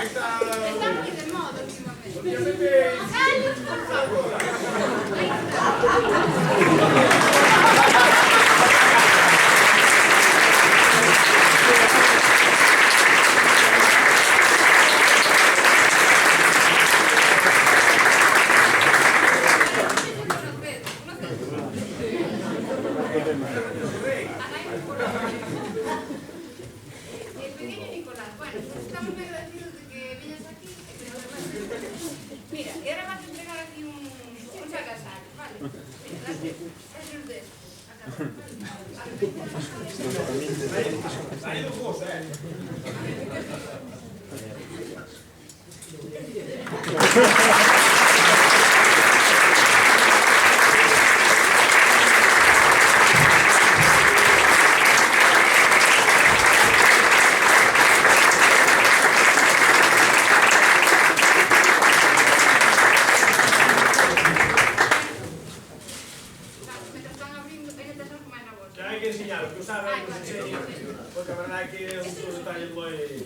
Está muy de moda últimamente. Mira, y ahora vas a entregar aquí un agasallo, ¿vale? Es de Hay que enseñarlo, que usar algo se enseña, porque la verdad es que es un detalle muy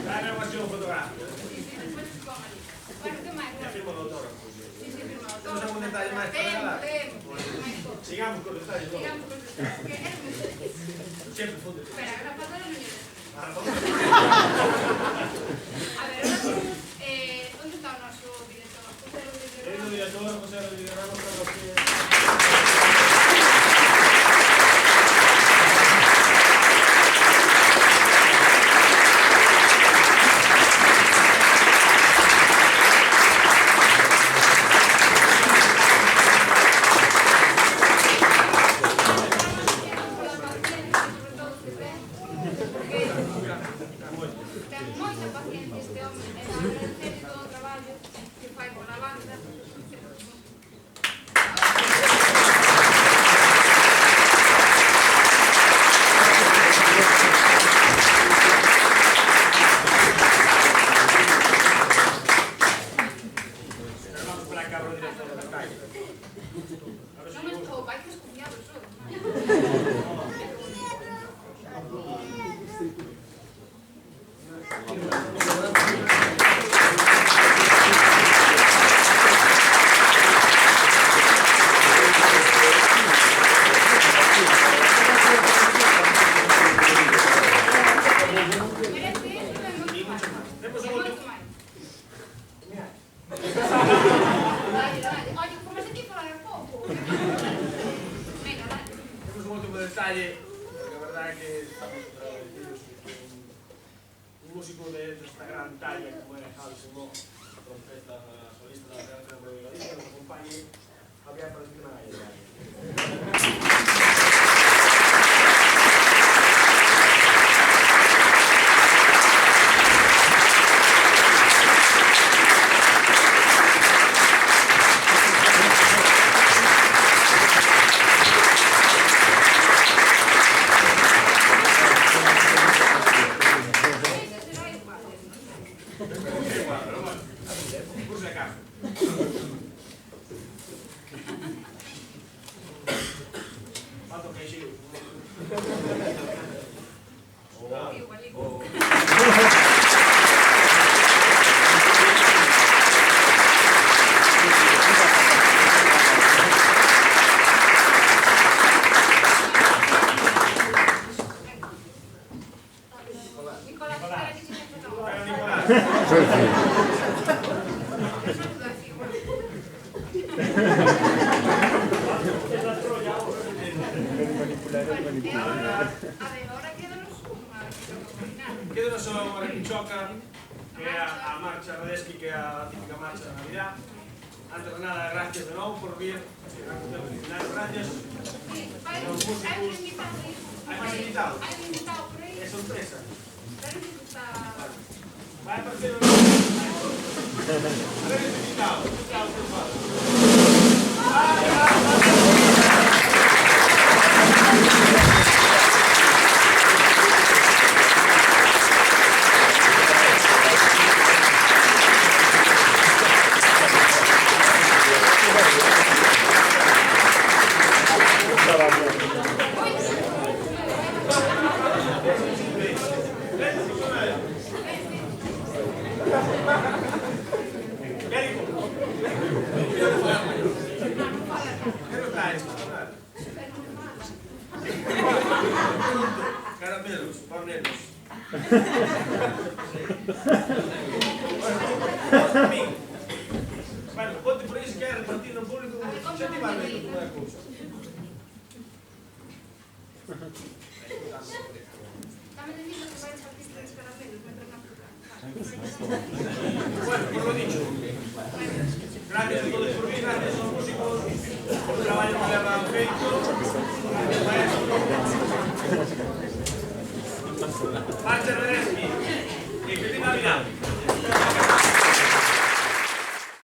la grabación fotográfica. Ya firmo el autógrafo. ¿Tenemos algún detalle más para regalar? Sigamos con los detalles. Siempre funde. Espera, la patada no lleva. A ver, ¿dónde está o noso director? El director, José Rodríguez Ramos, para los que... Ten moita paciencia este home, e va agradecer todo o traballo que fai pola banda. Vamos para acá, o director do detalle. Non me estou, vai que escufiado só. Detalle, porque la verdad es que estamos agradecidos un músico de esta gran talla como es Javi Simón, trompeta solista de la Real Federación de Galicia, que nos acompañe Javier para decir una galleta. Por si acaso. Falta que llegue. Nicolás, espera que se me Pero Nicolás. Ahora quédanos Quédanos só unha repichoca, que é a marcha Radesky, que é a típica marcha de Navidad. Antes de nada, gracias de novo por vir. Gracias. Hai máis invitados? Hai un invitado por aí. É sorpresa. Pero que está... Vai aparecer un... A ver, invitado. Bueno, ponte por aí se quer repartir no público, xa ti vai ver como é a cousa. Estamos diciendo que vai repartir 3 caramelos mientras no toca. Bueno, por lo dicho, gracias a todos por vir, gracias aos músicos, por traballo que levan feito, maestro, marcha Redeski, e que tenga Navidad.